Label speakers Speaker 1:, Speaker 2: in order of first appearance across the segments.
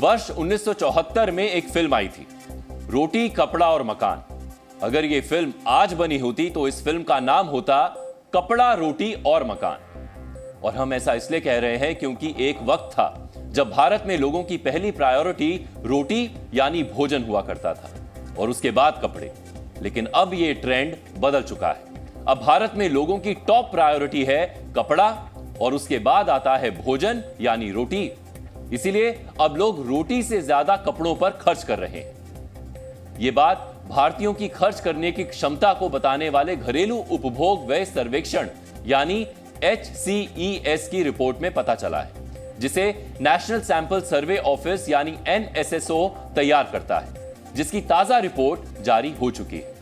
Speaker 1: वर्ष 1974 में एक फिल्म आई थी, रोटी कपड़ा और मकान। अगर ये फिल्म आज बनी होती तो इस फिल्म का नाम होता कपड़ा रोटी और मकान। और हम ऐसा इसलिए कह रहे हैं क्योंकि एक वक्त था जब भारत में लोगों की पहली प्रायोरिटी रोटी यानी भोजन हुआ करता था और उसके बाद कपड़े। लेकिन अब ये ट्रेंड बदल चुका है। अब भारत में लोगों की टॉप प्रायोरिटी है कपड़ा और उसके बाद आता है भोजन यानी रोटी। इसीलिए अब लोग रोटी से ज्यादा कपड़ों पर खर्च कर रहे हैं। यह बात भारतीयों की खर्च करने की क्षमता को बताने वाले घरेलू उपभोग व्यय सर्वेक्षण यानी HCES की रिपोर्ट में पता चला है, जिसे नेशनल सैंपल सर्वे ऑफिस यानी NSSO तैयार करता है, जिसकी ताजा रिपोर्ट जारी हो चुकी है।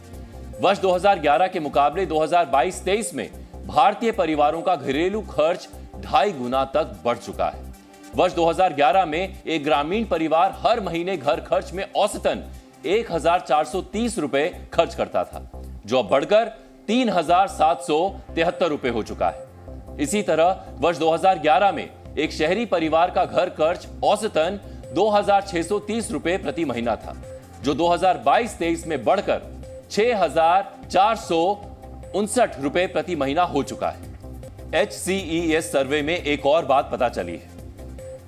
Speaker 1: वर्ष 2011 के मुकाबले 2022-23 में भारतीय परिवारों का घरेलू खर्च 2.5 गुना तक बढ़ चुका है। वर्ष 2011 में एक ग्रामीण परिवार हर महीने घर खर्च में औसतन 1,430 रुपए खर्च करता था, जो अब बढ़कर 3,773 रुपए हो चुका है। इसी तरह वर्ष 2011 में एक शहरी परिवार का घर खर्च औसतन 2,630 रुपए प्रति महीना था, जो 2022-23 में बढ़कर 6,459 रुपए प्रति महीना हो चुका है। HCES सर्वे में एक और बात पता चली है।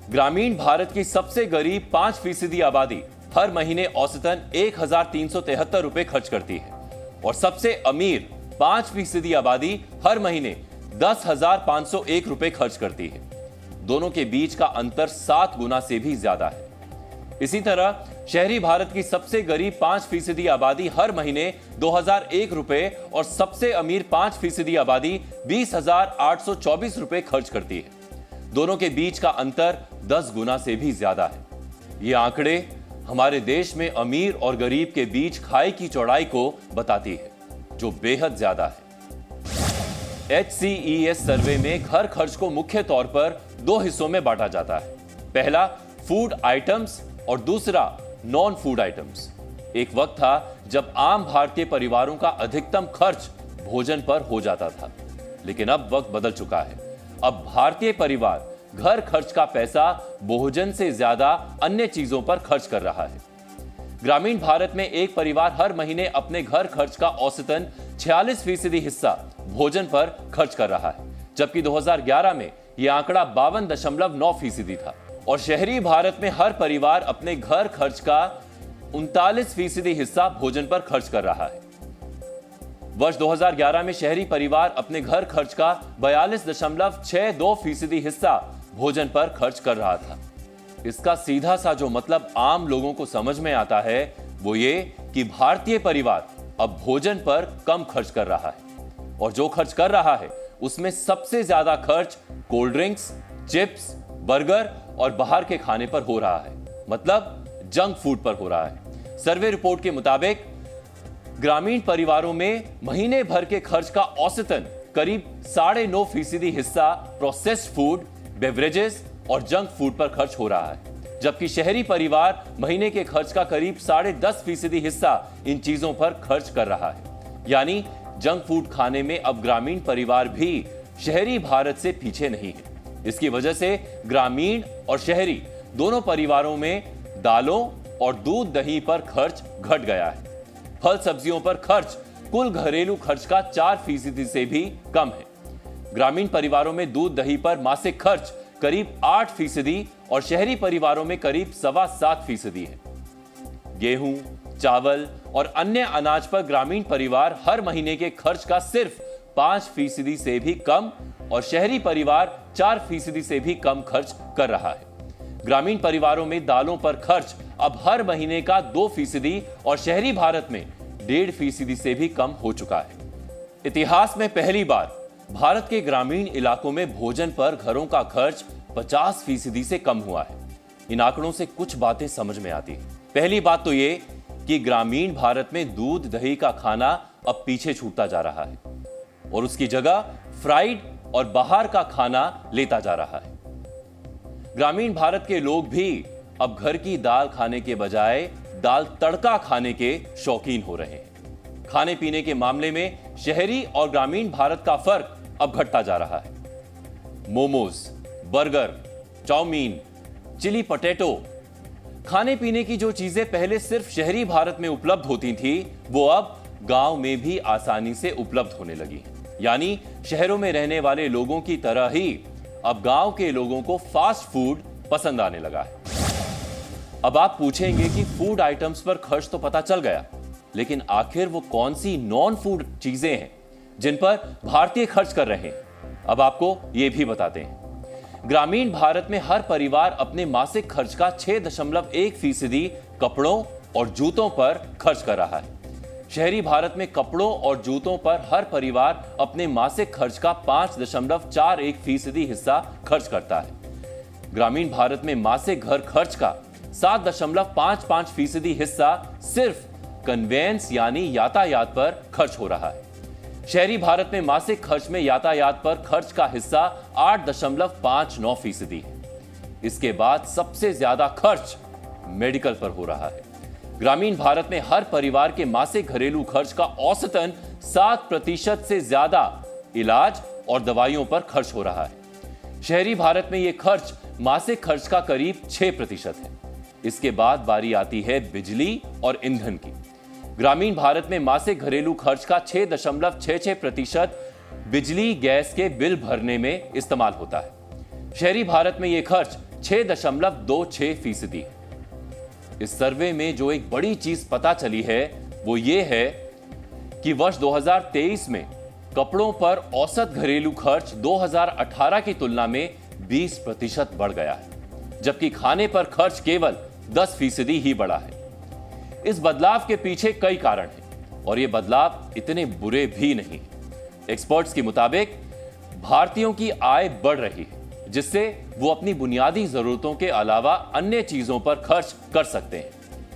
Speaker 1: ग्रामीण भारत की सबसे गरीब 5% आबादी हर महीने औसतन 1,373 रुपए खर्च करती है और सबसे अमीर 5% आबादी हर महीने 10,501 रुपए खर्च करती है। दोनों के बीच का अंतर 7 गुना से भी ज्यादा है। इसी तरह शहरी भारत की सबसे गरीब 5% आबादी हर महीने 2,001 रुपए और सबसे अमीर 5% आबादी 20,824 रुपए खर्च करती है। दोनों के बीच का अंतर 10 गुना से भी ज्यादा है। ये आंकड़े हमारे देश में अमीर और गरीब के बीच खाई की चौड़ाई को बताती है, जो बेहद ज्यादा है। HCES सर्वे में घर खर्च को मुख्य तौर पर 2 हिस्सों में बांटा जाता है। पहला फूड आइटम्स और दूसरा नॉन फूड आइटम्स। एक वक्त था जब आम भारतीय परिवारों का अधिकतम खर्च भोजन पर हो जाता था, लेकिन अब वक्त बदल चुका है। अब भारतीय परिवार घर खर्च का पैसा भोजन से ज्यादा अन्य चीजों पर खर्च कर रहा है। ग्रामीण भारत में एक परिवार हर महीने अपने घर खर्च का औसतन 46% हिस्सा भोजन पर खर्च कर रहा है, जबकि 2011 में यह आंकड़ा 52.9% था। और शहरी भारत में हर परिवार अपने घर खर्च का 39% हिस्सा भोजन पर खर्च कर रहा है। वर्ष 2011 में शहरी परिवार अपने घर खर्च का 42.62% हिस्सा भोजन पर खर्च कर रहा था। इसका सीधा सा जो मतलब आम लोगों को समझ में आता है वो ये कि भारतीय परिवार अब भोजन पर कम खर्च कर रहा है, और जो खर्च कर रहा है उसमें सबसे ज्यादा खर्च कोल्ड ड्रिंक्स, चिप्स, बर्गर और बाहर के खाने पर हो रहा है, मतलब जंक फूड पर हो रहा है। सर्वे रिपोर्ट के मुताबिक ग्रामीण परिवारों में महीने भर के खर्च का औसतन करीब 9.5% हिस्सा प्रोसेस्ड फूड, बेवरेजेस और जंक फूड पर खर्च हो रहा है, जबकि शहरी परिवार महीने के खर्च का करीब 10.5% हिस्सा इन चीजों पर खर्च कर रहा है। यानी जंक फूड खाने में अब ग्रामीण परिवार भी शहरी भारत से पीछे नहीं है। इसकी वजह से ग्रामीण और शहरी दोनों परिवारों में दालों और दूध दही पर खर्च घट गया है। फल सब्जियों पर खर्च कुल घरेलू खर्च का 4% से भी कम है। ग्रामीण परिवारों में दूध दही पर मासिक खर्च करीब 8% और शहरी परिवारों में करीब 7.25% है। गेहूं, चावल और अन्य अनाज पर ग्रामीण परिवार हर महीने के खर्च का सिर्फ 5% से भी कम और शहरी परिवार 4% से भी कम खर्च कर रहा है। ग्रामीण परिवारों में दालों पर खर्च अब हर महीने का 2% और शहरी भारत में 1.5% से भी कम हो चुका है। इतिहास में पहली बार भारत के ग्रामीण इलाकों में भोजन पर घरों का खर्च 50% से कम हुआ है। इन आंकड़ों से कुछ बातें समझ में आती हैं। पहली बात तो ये कि ग्रामीण भारत में दूध दही का खाना अब पीछे छूटता जा रहा है और उसकी जगह फ्राइड और बाहर का खाना लेता जा रहा है। ग्रामीण भारत के लोग भी अब घर की दाल खाने के बजाय दाल तड़का खाने के शौकीन हो रहे हैं। खाने पीने के मामले में शहरी और ग्रामीण भारत का फर्क अब घटता जा रहा है। Momos, burger, chow mein, chilli potato, खाने पीने की जो चीजें पहले सिर्फ शहरी भारत में उपलब्ध होती थी, वो अब गांव में भी आसानी से उपलब्ध होने लगी। यानी शहरों में रहने वाले लोगों की तरह ही अब गांव के लोगों को फास्ट फूड पसंद आने लगा है। अब आप पूछेंगे कि फूड आइटम्स पर खर्च तो पता चल गया, लेकिन आखिर वो कौन सी नॉन फूड चीजें हैं जिन पर भारतीय खर्च कर रहे हैं? अब आपको ये भी बताते हैं। ग्रामीण भारत में हर परिवार अपने मासिक खर्च का 6.1% कपड़ों और जूतों पर खर्च कर रहा है। शहरी भारत में कपड़ों और जूतों पर हर परिवार अपने मासिक खर्च का 5.41% हिस्सा खर्च करता है। ग्रामीण भारत में मासिक घर खर्च का 7.55% हिस्सा सिर्फ कन्वेंस यानी यातायात पर खर्च हो रहा है। शहरी भारत में मासिक खर्च में यातायात पर खर्च का हिस्सा 8.59% है। इसके बाद सबसे ज्यादा खर्च मेडिकल पर हो रहा है। ग्रामीण भारत में हर परिवार के मासिक घरेलू खर्च का औसतन 7% से ज्यादा इलाज और दवाइयों पर खर्च हो रहा है। शहरी भारत में यह खर्च मासिक खर्च का करीब 6% है। इसके बाद बारी आती है बिजली और ईंधन की। ग्रामीण भारत में मासिक घरेलू खर्च का 6.66% बिजली गैस के बिल भरने में इस्तेमाल होता है। शहरी भारत में यह खर्च 6.26% है। इस सर्वे में जो एक बड़ी चीज पता चली है वो ये है कि वर्ष 2023 में कपड़ों पर औसत घरेलू खर्च 2018 की तुलना में 20% बढ़ गया है, जबकि खाने पर खर्च केवल 10% ही बढ़ा है। इस बदलाव के पीछे कई कारण हैं और ये बदलाव इतने बुरे भी नहीं। एक्सपर्ट्स के मुताबिक भारतीयों की आय बढ़ रही है, जिससे वो अपनी बुनियादी जरूरतों के अलावा अन्य चीजों पर खर्च कर सकते हैं।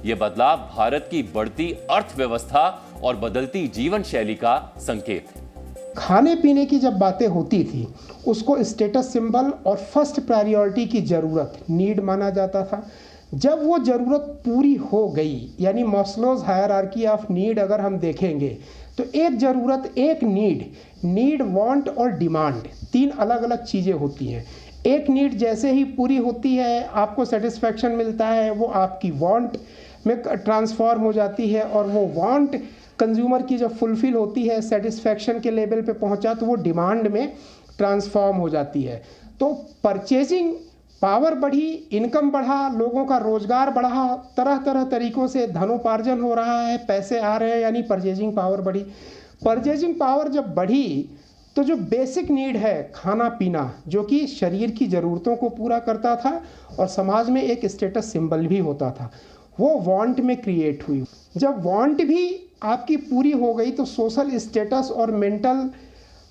Speaker 1: यह बदलाव भारत की बढ़ती अर्थव्यवस्था और बदलती जीवन शैली का संकेत है।
Speaker 2: खाने पीने की जब बातें होती थी, उसको स्टेटस सिंबल और फर्स्ट प्रायोरिटी की जरूरत, नीड माना जाता था। जब वो जरूरत पूरी हो गई, यानी मास्लोज हायरार्की ऑफ नीड अगर हम देखेंगे तो एक जरूरत, एक नीड, वांट और डिमांड, 3 अलग अलग चीज़ें होती हैं। एक नीड जैसे ही पूरी होती है, आपको सेटिस्फैक्शन मिलता है, वो आपकी वांट में ट्रांसफॉर्म हो जाती है, और वो वांट कंज्यूमर की जब फुलफिल होती है, सेटिस्फैक्शन के लेवल पे पहुंचा, तो वो डिमांड में ट्रांसफॉर्म हो जाती है। तो परचेजिंग पावर बढ़ी, इनकम बढ़ा, लोगों का रोजगार बढ़ा, तरह तरह तरीकों से धनोपार्जन हो रहा है, पैसे आ रहे हैं, यानी परचेजिंग पावर बढ़ी। परचेजिंग पावर जब बढ़ी तो जो बेसिक नीड है, खाना पीना, जो कि शरीर की ज़रूरतों को पूरा करता था और समाज में एक स्टेटस सिंबल भी होता था, वो वांट में क्रिएट हुई। जब वांट भी आपकी पूरी हो गई तो सोशल स्टेटस और मेंटल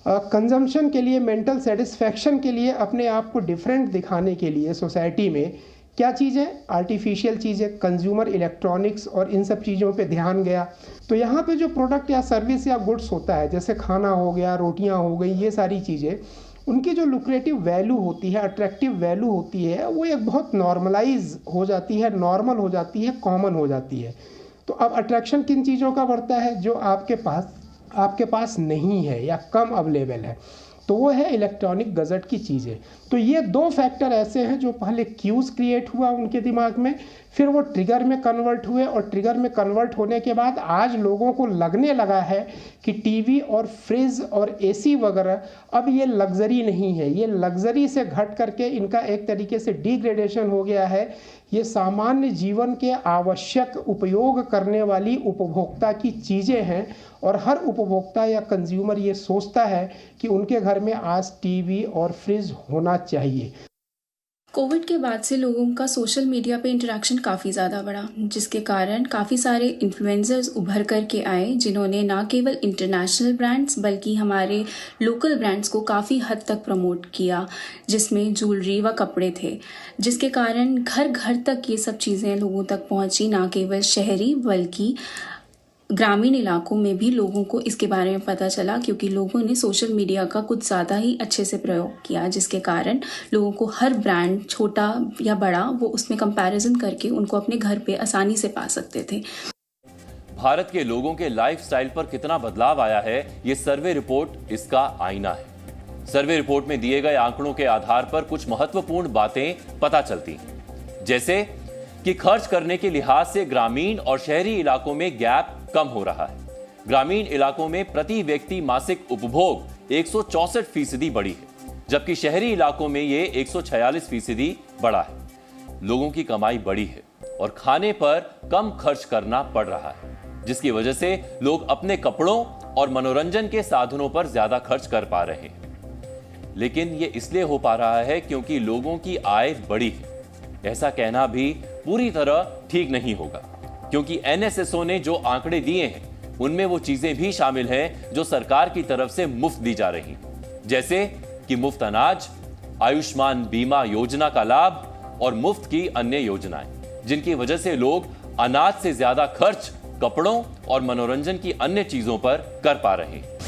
Speaker 2: कंजम्पशन के लिए, मेंटल सेटिस्फैक्शन के लिए, अपने आप को डिफरेंट दिखाने के लिए सोसाइटी में क्या चीज़ें, आर्टिफिशियल चीज़ें, कंज्यूमर इलेक्ट्रॉनिक्स और इन सब चीज़ों पे ध्यान गया। तो यहाँ पे जो प्रोडक्ट या सर्विस या गुड्स होता है, जैसे खाना हो गया, रोटियाँ हो गई, ये सारी चीज़ें, उनकी जो लुक्रेटिव वैल्यू होती है, अट्रैक्टिव वैल्यू होती है, वो एक बहुत नॉर्मलाइज हो जाती है, नॉर्मल हो जाती है, कॉमन हो जाती है। तो अब अट्रैक्शन किन चीज़ों का बढ़ता है? जो आपके पास नहीं है या कम अवेलेबल है, तो वो है इलेक्ट्रॉनिक गजट की चीज़ें। तो ये 2 फैक्टर ऐसे हैं जो पहले क्यूज क्रिएट हुआ उनके दिमाग में, फिर वो ट्रिगर में कन्वर्ट हुए, और ट्रिगर में कन्वर्ट होने के बाद आज लोगों को लगने लगा है कि टीवी और फ्रिज और एसी वगैरह अब ये लग्जरी नहीं है, ये लग्जरी से घट करके इनका एक तरीके से डिग्रेडेशन हो गया है। ये सामान्य जीवन के आवश्यक उपयोग करने वाली उपभोक्ता की चीज़ें हैं, और हर उपभोक्ता या कंज्यूमर ये सोचता है कि उनके घर में आज टीवी और फ्रिज होना चाहिए।
Speaker 3: कोविड के बाद से लोगों का सोशल मीडिया पे इंटरेक्शन काफ़ी ज़्यादा बढ़ा, जिसके कारण काफ़ी सारे इन्फ्लुएंसर्स उभर कर के आए, जिन्होंने ना केवल इंटरनेशनल ब्रांड्स बल्कि हमारे लोकल ब्रांड्स को काफ़ी हद तक प्रमोट किया, जिसमें ज्वेलरी व कपड़े थे, जिसके कारण घर घर तक ये सब चीज़ें लोगों तक पहुंची। ना केवल शहरी बल्कि ग्रामीण इलाकों में भी लोगों को इसके बारे में पता चला, क्योंकि लोगों ने सोशल मीडिया का कुछ ज़्यादा ही अच्छे से प्रयोग किया, जिसके कारण लोगों को हर ब्रांड, छोटा या बड़ा, वो उसमें कंपैरिजन करके उनको अपने घर पे आसानी से पा सकते थे।
Speaker 1: भारत के लोगों के लाइफस्टाइल पर कितना बदलाव आया है, ये सर्वे रिपोर्ट इसका आईना है। सर्वे रिपोर्ट में दिए गए आंकड़ों के आधार पर कुछ महत्वपूर्ण बातें पता चलती हैं, जैसे कि खर्च करने के लिहाज से ग्रामीण और शहरी इलाकों में गैप कम हो रहा है। ग्रामीण इलाकों में प्रति व्यक्ति मासिक उपभोग 164% बढ़ी है, जबकि शहरी इलाकों में ये 146% बढ़ा है। लोगों की कमाई बढ़ी है और खाने पर कम खर्च करना पड़ रहा है, जिसकी वजह से लोग अपने कपड़ों और मनोरंजन के साधनों पर ज्यादा खर्च कर पा रहे हैं। लेकिन ये इसलिए हो पा रहा है क्योंकि लोगों की आय बढ़ी है। ऐसा कहना भी पूरी तरह ठीक नहीं होगा, क्योंकि एनएसएसओ ने जो आंकड़े दिए हैं उनमें वो चीजें भी शामिल हैं जो सरकार की तरफ से मुफ्त दी जा रही, जैसे कि मुफ्त अनाज, आयुष्मान बीमा योजना का लाभ और मुफ्त की अन्य योजनाएं, जिनकी वजह से लोग अनाज से ज्यादा खर्च कपड़ों और मनोरंजन की अन्य चीजों पर कर पा रहे हैं।